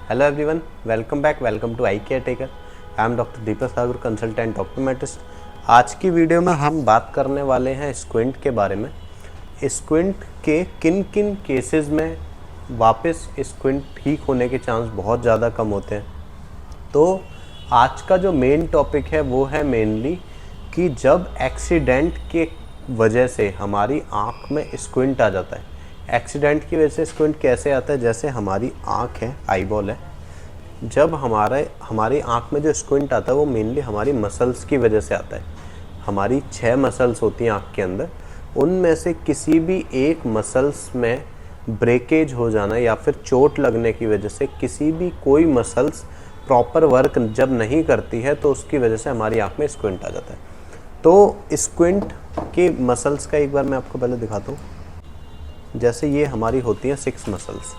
Hello everyone, welcome back, welcome to eye care taker. I am doctor Deepak Sagar, consultant optometrist. आज की video में हम बात करने वाले हैं स्क्विंट के बारे में। स्क्विंट के किन किन केसेस में वापस स्क्विंट ठीक होने के चांस बहुत ज़्यादा कम होते हैं। तो आज का जो मेन टॉपिक है वो है मेनली कि जब एक्सीडेंट के वजह से हमारी आँख में स्क्विंट आ जाता है। एक्सीडेंट की वजह से स्क्विंट कैसे आता है? जैसे हमारी आँख है, आईबॉल है, जब हमारी आँख में जो स्क्विंट आता है वो मेनली हमारी मसल्स की वजह से आता है। हमारी 6 मसल्स होती हैं आँख के अंदर, उनमें से किसी भी एक मसल्स में ब्रेकेज हो जाना या फिर चोट लगने की वजह से किसी भी कोई मसल्स प्रॉपर वर्क जब नहीं करती है तो उसकी वजह से हमारी आँख में स्क्विंट आ जाता है। तो स्क्विंट के मसल्स का एक बार मैं आपको पहले दिखाता हूँ। जैसे ये हमारी होती हैं 6 मसल्स,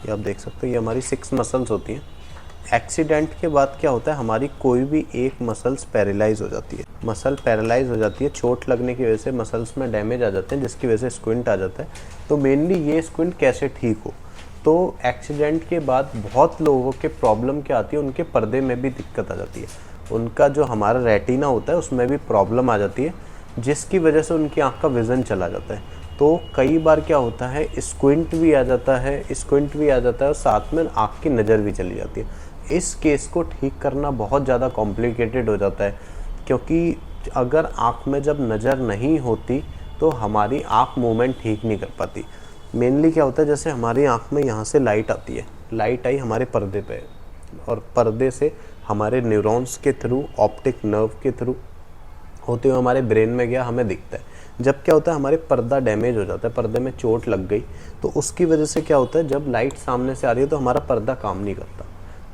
ये आप देख सकते हो, ये हमारी 6 मसल्स होती हैं। एक्सीडेंट के बाद क्या होता है, हमारी कोई भी एक मसल्स पैरालाइज हो जाती है। मसल पैरालाइज हो जाती है, चोट लगने की वजह से मसल्स में डैमेज आ जाते हैं, जिसकी वजह से स्क्विंट आ जाता है। तो मेनली ये स्क्विंट कैसे ठीक हो, तो एक्सीडेंट के बाद बहुत लोगों के प्रॉब्लम क्या आती है, उनके पर्दे में भी दिक्कत आ जाती है। उनका जो हमारा रेटिना होता है उसमें भी प्रॉब्लम आ जाती है, जिसकी वजह से उनकी आँख का विज़न चला जाता है। तो कई बार क्या होता है, स्क्विंट भी आ जाता है और साथ में आँख की नज़र भी चली जाती है। इस केस को ठीक करना बहुत ज़्यादा कॉम्प्लिकेटेड हो जाता है, क्योंकि अगर आँख में जब नज़र नहीं होती तो हमारी आँख मूवमेंट ठीक नहीं कर पाती। मेनली क्या होता है, जैसे हमारी आँख में यहाँ से लाइट आती है, लाइट आई हमारे पर्दे पे और पर्दे से हमारे न्यूरॉन्स के थ्रू, ऑप्टिक नर्व के थ्रू होते हुए हमारे ब्रेन में गया, हमें दिखता है। जब क्या होता है, हमारे पर्दा डैमेज हो जाता है, पर्दे में चोट लग गई, तो उसकी वजह से क्या होता है, जब लाइट सामने से आ रही है तो हमारा पर्दा काम नहीं करता।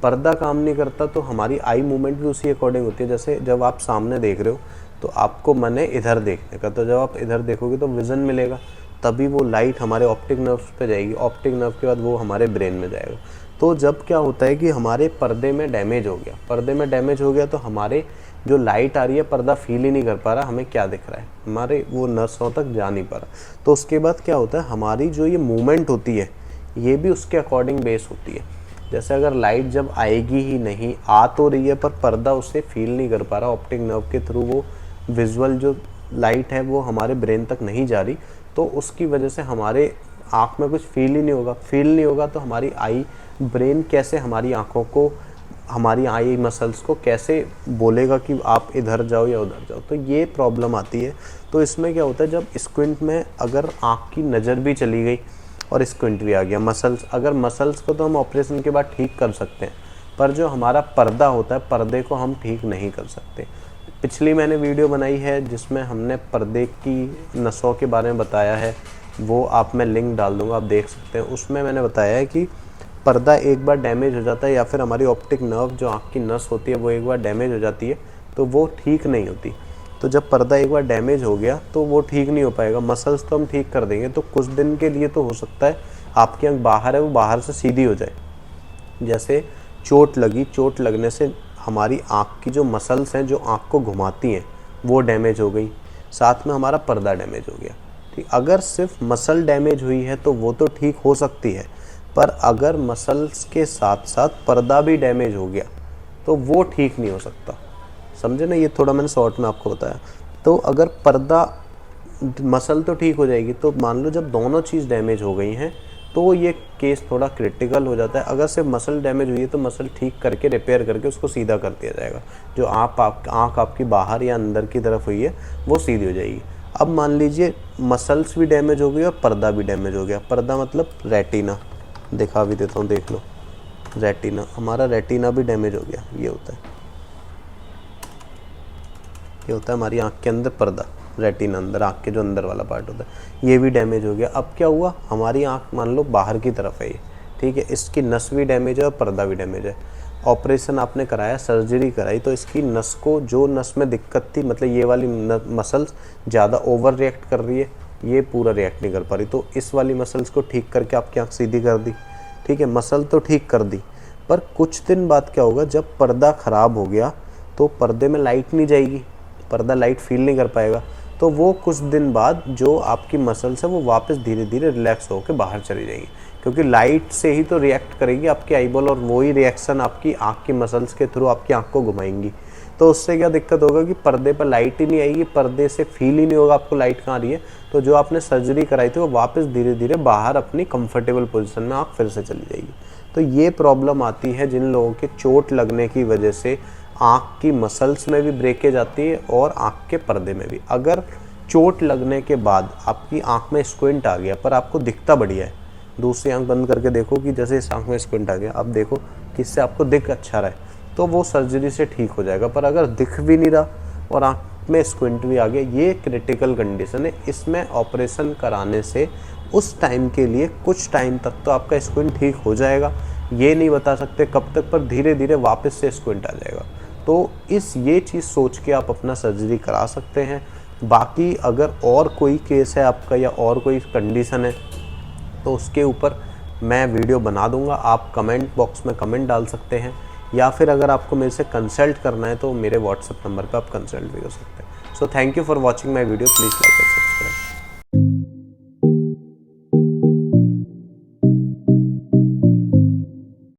पर्दा काम नहीं करता तो हमारी आई मूवमेंट भी उसी अकॉर्डिंग होती है। जैसे जब आप सामने देख रहे हो तो आपको मन है इधर देखने का, तो जब आप इधर देखोगे तो विज़न मिलेगा, तभी वो लाइट हमारे ऑप्टिक नर्व्स पे जाएगी, ऑप्टिक नर्व के बाद वो हमारे ब्रेन में जाएगा। तो जब क्या होता है कि हमारे पर्दे में डैमेज हो गया, तो हमारे जो लाइट आ रही है, पर्दा फील ही नहीं कर पा रहा हमें क्या दिख रहा है, हमारे वो नसों तक जा नहीं पा रहा। तो उसके बाद क्या होता है, हमारी जो ये मूवमेंट होती है ये भी उसके अकॉर्डिंग बेस होती है। जैसे अगर लाइट जब आएगी ही नहीं, आ तो रही है पर पर्दा उसे फील नहीं कर पा रहा, ऑप्टिक नर्व के थ्रू वो विजुअल जो लाइट है वो हमारे ब्रेन तक नहीं जा रही, तो उसकी वजह से हमारे आँख में कुछ फील नहीं होगा तो हमारी आई ब्रेन कैसे हमारी आँखों को, हमारी आई मसल्स को कैसे बोलेगा कि आप इधर जाओ या उधर जाओ। तो ये प्रॉब्लम आती है। तो इसमें क्या होता है, जब स्क्विंट में अगर आँख की नज़र भी चली गई और स्क्विंट भी आ गया, मसल्स को तो हम ऑपरेशन के बाद ठीक कर सकते हैं, पर जो हमारा पर्दा होता है, पर्दे को हम ठीक नहीं कर सकते। पिछली मैंने वीडियो बनाई है जिसमें हमने पर्दे की नसों के बारे में बताया है, वो आप मैं लिंक डाल दूँगा, आप देख सकते हैं। उसमें मैंने बताया है कि पर्दा एक बार डैमेज हो जाता है या फिर हमारी ऑप्टिक नर्व जो आँख की नस होती है वो एक बार डैमेज हो जाती है तो वो ठीक नहीं होती। तो जब पर्दा एक बार डैमेज हो गया तो वो ठीक नहीं हो पाएगा। मसल्स तो हम ठीक कर देंगे, तो कुछ दिन के लिए तो हो सकता है आपकी आँख बाहर है वो बाहर से सीधी हो जाए। जैसे चोट लगने से हमारी आँख की जो मसल्स हैं जो आँख को घुमाती हैं वो डैमेज हो गई, साथ में हमारा पर्दा डैमेज हो गया। ठीक, अगर सिर्फ मसल डैमेज हुई है तो वो तो ठीक हो सकती है, पर अगर मसल्स के साथ साथ पर्दा भी डैमेज हो गया तो वो ठीक नहीं हो सकता। समझे ना, ये थोड़ा मैंने शॉर्ट में आपको बताया। तो अगर पर्दा, मसल तो ठीक हो जाएगी, तो मान लो जब दोनों चीज़ डैमेज हो गई हैं तो ये केस थोड़ा क्रिटिकल हो जाता है। अगर सिर्फ मसल डैमेज हुई है तो मसल ठीक करके, रिपेयर करके उसको सीधा कर दिया जाएगा। जो आँख आपकी बाहर या अंदर की तरफ हुई है वो सीधी हो जाएगी। अब मान लीजिए मसल्स भी डैमेज हो गई और पर्दा भी डैमेज हो गया। पर्दा मतलब रेटिना, दिखा भी देता हूँ, देख लो, रेटिना, हमारा रेटिना भी डैमेज हो गया। ये होता है हमारी आँख के अंदर पर्दा, रेटिना अंदर, आँख के जो अंदर वाला पार्ट होता है, ये भी डैमेज हो गया। अब क्या हुआ, हमारी आँख मान लो बाहर की तरफ है ये, ठीक है, इसकी नस भी डैमेज है और पर्दा भी डैमेज है। ऑपरेशन आपने कराया, सर्जरी कराई, तो इसकी नस को, जो नस में दिक्कत थी, मतलब ये वाली मसल्स ज़्यादा ओवर रिएक्ट कर रही है, ये पूरा रिएक्ट नहीं कर पा रही, तो इस वाली मसल्स को ठीक करके आपकी आँख सीधी कर दी। ठीक है, मसल तो ठीक कर दी, पर कुछ दिन बाद क्या होगा, जब पर्दा ख़राब हो गया तो पर्दे में लाइट नहीं जाएगी, पर्दा लाइट फील नहीं कर पाएगा, तो वो कुछ दिन बाद जो आपकी मसल्स है वो वापस धीरे धीरे रिलैक्स होकर बाहर चली जाएगी। क्योंकि लाइट से ही तो रिएक्ट करेगी आपकी आईबॉल, और वही रिएक्शन आपकी आँख की मसल्स के थ्रू आपकी आँख को घुमाएंगी। तो उससे क्या दिक्कत होगा कि पर्दे पर लाइट ही नहीं आएगी, पर्दे से फील ही नहीं होगा आपको लाइट कहाँ आ रही है। तो जो आपने सर्जरी कराई थी वो वापस धीरे धीरे बाहर अपनी कंफर्टेबल पोजीशन में आँख फिर से चली जाएगी। तो ये प्रॉब्लम आती है जिन लोगों के चोट लगने की वजह से आँख की मसल्स में भी ब्रेकेज आती है और आँख के पर्दे में भी। अगर चोट लगने के बाद आपकी आँख में स्क्विंट आ गया पर आपको दिखता बढ़िया है, दूसरी आँख बंद करके देखो कि जैसे इस आँख में स्क्विंट आ गया, अब देखो कि इससे आपको दिख अच्छा रहा है, तो वो सर्जरी से ठीक हो जाएगा। पर अगर दिख भी नहीं रहा और आँख में स्क्विंट भी आ गया, ये क्रिटिकल कंडीशन है। इसमें ऑपरेशन कराने से उस टाइम के लिए कुछ टाइम तक तो आपका स्क्विंट ठीक हो जाएगा, ये नहीं बता सकते कब तक, पर धीरे धीरे वापस से स्क्विंट आ जाएगा। तो ये चीज़ सोच के आप अपना सर्जरी करा सकते हैं। बाकी अगर और कोई केस है आपका या और कोई कंडीशन है तो उसके ऊपर मैं वीडियो बना दूंगा, आप कमेंट बॉक्स में कमेंट डाल सकते हैं, या फिर अगर आपको मेरे से कंसल्ट करना है तो मेरे व्हाट्सएप नंबर पे आप कंसल्ट भी कर सकते हैं। So thank you for watching my video, please like and subscribe.